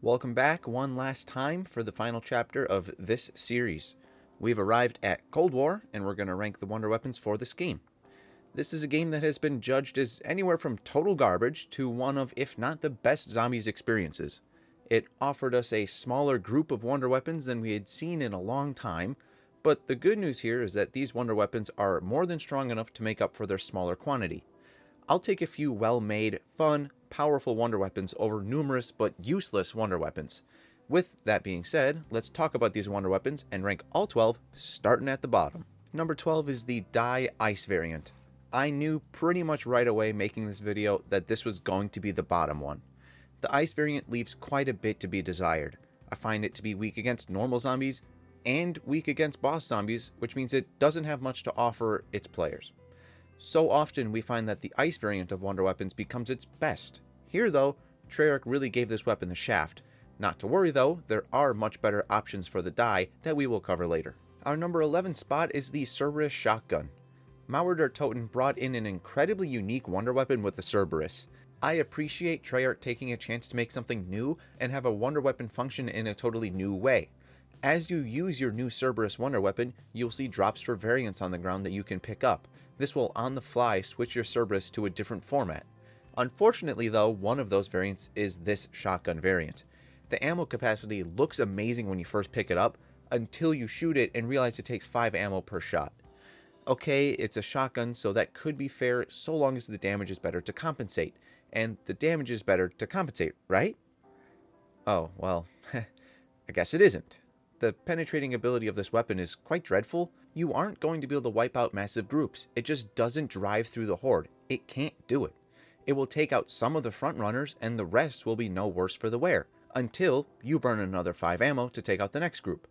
Welcome back one last time for the final chapter of this series. We've arrived at Cold War, and we're going to rank the wonder weapons for this game. This is a game that has been judged as anywhere from total garbage to one of, if not the best zombies experiences. It offered us a smaller group of wonder weapons than we had seen in a long time, but the good news here is that these wonder weapons are more than strong enough to make up for their smaller quantity. I'll take a few well-made, fun, powerful wonder weapons over numerous but useless wonder weapons. With that being said, let's talk about these wonder weapons and rank all 12, starting at the bottom. Number 12 is the Dye Ice variant. I knew pretty much right away making this video that this was going to be the bottom one. The Ice variant leaves quite a bit to be desired. I find it to be weak against normal zombies and weak against boss zombies, which means it doesn't have much to offer its players. So often we find that the Ice variant of wonder weapons becomes its best. Here though, Treyarch really gave this weapon the shaft. Not to worry though, there are much better options for the Dye that we will cover later. Our number 11 spot is the Cerberus Shotgun. Mauer der Toten brought in an incredibly unique wonder weapon with the Cerberus. I appreciate Treyarch taking a chance to make something new and have a wonder weapon function in a totally new way. As you use your new Cerberus wonder weapon, you'll see drops for variants on the ground that you can pick up. This will on the fly switch your Cerberus to a different format. Unfortunately though, one of those variants is this shotgun variant. The ammo capacity looks amazing when you first pick it up, until you shoot it and realize it takes 5 ammo per shot. Okay, it's a shotgun, so that could be fair so long as the damage is better to compensate. And the damage is better to compensate, right? Oh, well, I guess it isn't. The penetrating ability of this weapon is quite dreadful. You aren't going to be able to wipe out massive groups. It just doesn't drive through the horde. It can't do it. It will take out some of the front runners and the rest will be no worse for the wear, until you burn another 5 ammo to take out the next group.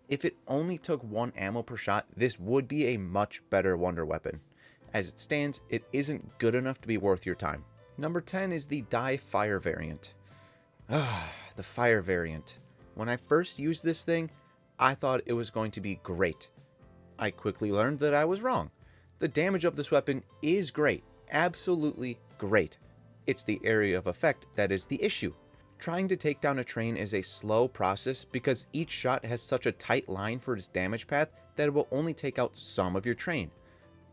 If it only took 1 ammo per shot, this would be a much better wonder weapon. As it stands, it isn't good enough to be worth your time. Number 10 is the Dye Fire variant. The Fire variant. When I first used this thing, I thought it was going to be great. I quickly learned that I was wrong. The damage of this weapon is great, absolutely great. It's the area of effect that is the issue. Trying to take down a train is a slow process because each shot has such a tight line for its damage path that it will only take out some of your train.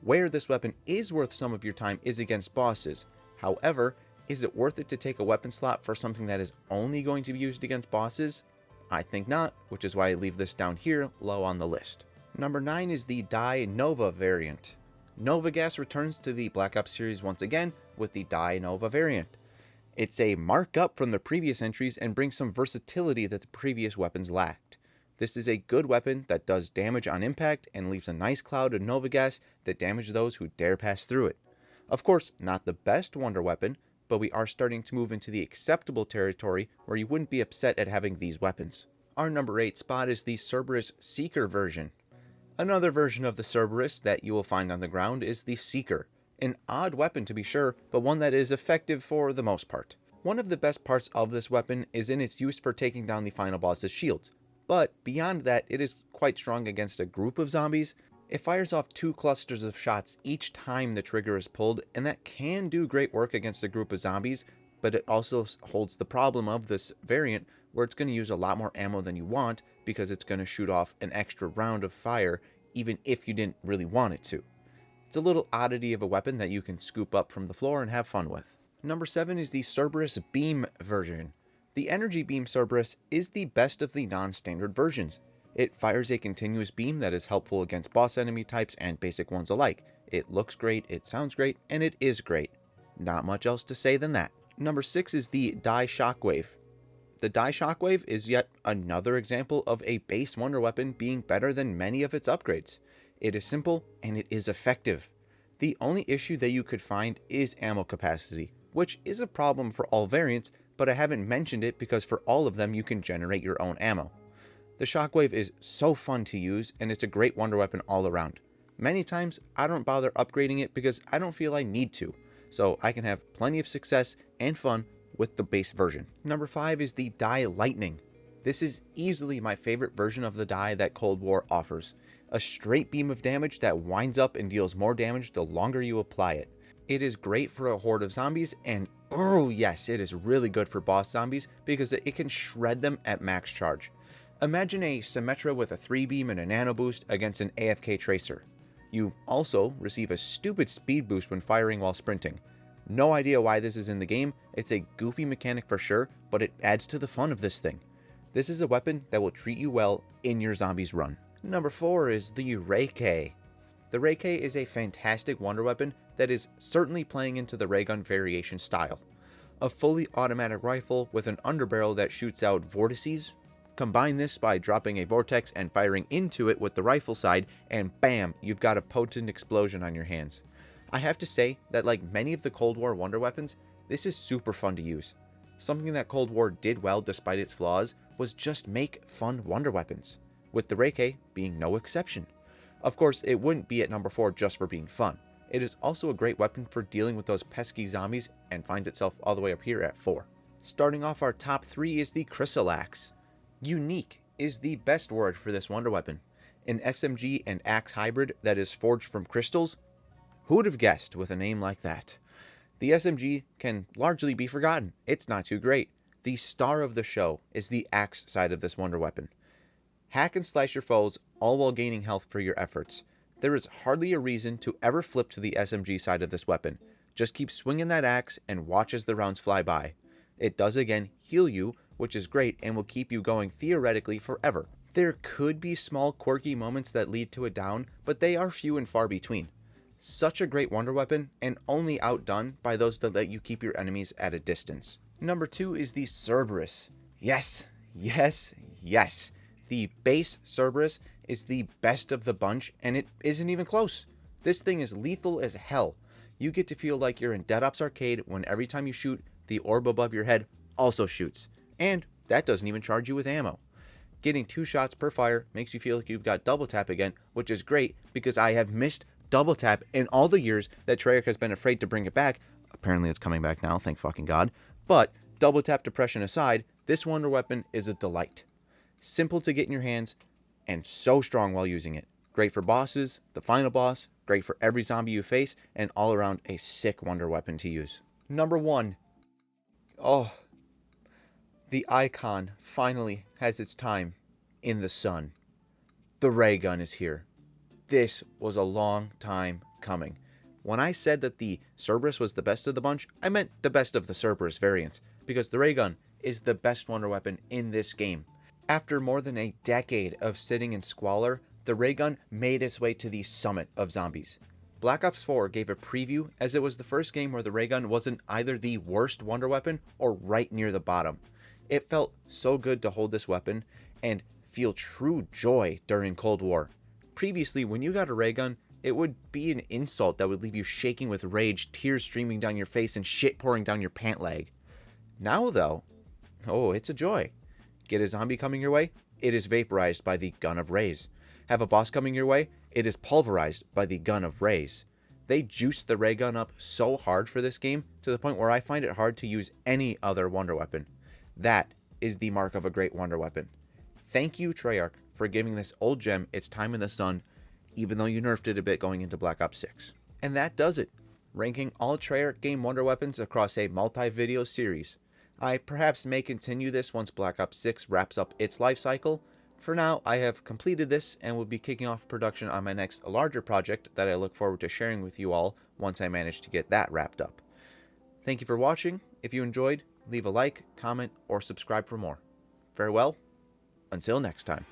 Where this weapon is worth some of your time is against bosses. However, is it worth it to take a weapon slot for something that is only going to be used against bosses? I think not, which is why I leave this down here low on the list. Number 9 is the Dye Nova variant. Nova Gas returns to the Black Ops series once again with the Dye Nova variant. It's a markup from the previous entries and brings some versatility that the previous weapons lacked. This is a good weapon that does damage on impact and leaves a nice cloud of Nova Gas that damage those who dare pass through it. Of course, not the best wonder weapon, but we are starting to move into the acceptable territory where you wouldn't be upset at having these weapons. Our number 8 spot is the Cerberus Seeker version. Another version of the Cerberus that you will find on the ground is the Seeker. An odd weapon to be sure, but one that is effective for the most part. One of the best parts of this weapon is in its use for taking down the final boss's shields, but beyond that it is quite strong against a group of zombies. It fires off 2 clusters of shots each time the trigger is pulled, and that can do great work against a group of zombies, but it also holds the problem of this variant where it's going to use a lot more ammo than you want because it's going to shoot off an extra round of fire even if you didn't really want it to. It's a little oddity of a weapon that you can scoop up from the floor and have fun with. Number 7 is the Cerberus Beam version. The Energy Beam Cerberus is the best of the non-standard versions. It fires a continuous beam that is helpful against boss enemy types and basic ones alike. It looks great, it sounds great, and it is great. Not much else to say than that. Number 6 is the Dye Shockwave. The Dye Shockwave is yet another example of a base wonder weapon being better than many of its upgrades. It is simple and it is effective. The only issue that you could find is ammo capacity, which is a problem for all variants, but I haven't mentioned it because for all of them you can generate your own ammo. The Shockwave is so fun to use and it's a great wonder weapon all around. Many times I don't bother upgrading it because I don't feel I need to, so I can have plenty of success and fun with the base version. Number 5 is the Dye Lightning. This is easily my favorite version of the Dye that Cold War offers. A straight beam of damage that winds up and deals more damage the longer you apply it. It is great for a horde of zombies and Oh yes, it is really good for boss zombies because it can shred them at max charge. Imagine a Symmetra with a 3 beam and a nano boost against an AFK Tracer. You also receive a stupid speed boost when firing while sprinting. No idea why this is in the game, it's a goofy mechanic for sure, but it adds to the fun of this thing. This is a weapon that will treat you well in your zombies run. Number 4 is the Reike. The Reike is a fantastic wonder weapon that is certainly playing into the ray gun variation style. A fully automatic rifle with an underbarrel that shoots out vortices. Combine this by dropping a vortex and firing into it with the rifle side, and bam, you've got a potent explosion on your hands. I have to say that like many of the Cold War wonder weapons, this is super fun to use. Something that Cold War did well despite its flaws was just make fun wonder weapons, with the Reike being no exception. Of course, it wouldn't be at number 4 just for being fun. It is also a great weapon for dealing with those pesky zombies and finds itself all the way up here at 4. Starting off our top 3 is the Chrysalax. Unique is the best word for this wonder weapon. An SMG and axe hybrid that is forged from crystals? Who would have guessed with a name like that? The SMG can largely be forgotten. It's not too great. The star of the show is the axe side of this wonder weapon. Hack and slice your foes, all while gaining health for your efforts. There is hardly a reason to ever flip to the SMG side of this weapon. Just keep swinging that axe and watch as the rounds fly by. It does again heal you, which is great and will keep you going theoretically forever. There could be small quirky moments that lead to a down, but they are few and far between. Such a great wonder weapon, and only outdone by those that let you keep your enemies at a distance. Number 2 is the Cerberus. Yes, yes, yes. The base Cerberus is the best of the bunch, and it isn't even close. This thing is lethal as hell. You get to feel like you're in Dead Ops Arcade when every time you shoot, the orb above your head also shoots. And that doesn't even charge you with ammo. Getting 2 shots per fire makes you feel like you've got double tap again, which is great because I have missed double tap in all the years that Treyarch has been afraid to bring it back. Apparently it's coming back now, thank fucking God. But double tap depression aside, this wonder weapon is a delight. Simple to get in your hands, and so strong while using it. Great for bosses, the final boss, great for every zombie you face, and all around a sick wonder weapon to use. Number 1. Oh, the icon finally has its time in the sun. The ray gun is here. This was a long time coming. When I said that the Cerberus was the best of the bunch, I meant the best of the Cerberus variants, because the ray gun is the best wonder weapon in this game. After more than a decade of sitting in squalor, the ray gun made its way to the summit of zombies. Black Ops 4 gave a preview as it was the first game where the ray gun wasn't either the worst wonder weapon or right near the bottom. It felt so good to hold this weapon and feel true joy during Cold War. Previously, when you got a ray gun, it would be an insult that would leave you shaking with rage, tears streaming down your face, and shit pouring down your pant leg. Now, though, oh, it's a joy. Get a zombie coming your way? It is vaporized by the gun of rays. Have a boss coming your way? It is pulverized by the gun of rays. They juiced the ray gun up so hard for this game to the point where I find it hard to use any other wonder weapon. That is the mark of a great wonder weapon. Thank you, Treyarch, for giving this old gem its time in the sun, even though you nerfed it a bit going into Black Ops 6. And that does it, ranking all Treyarch game wonder weapons across a multi-video series. I perhaps may continue this once Black Ops 6 wraps up its life cycle. For now, I have completed this and will be kicking off production on my next larger project that I look forward to sharing with you all once I manage to get that wrapped up. Thank you for watching. If you enjoyed, leave a like, comment, or subscribe for more. Farewell, until next time.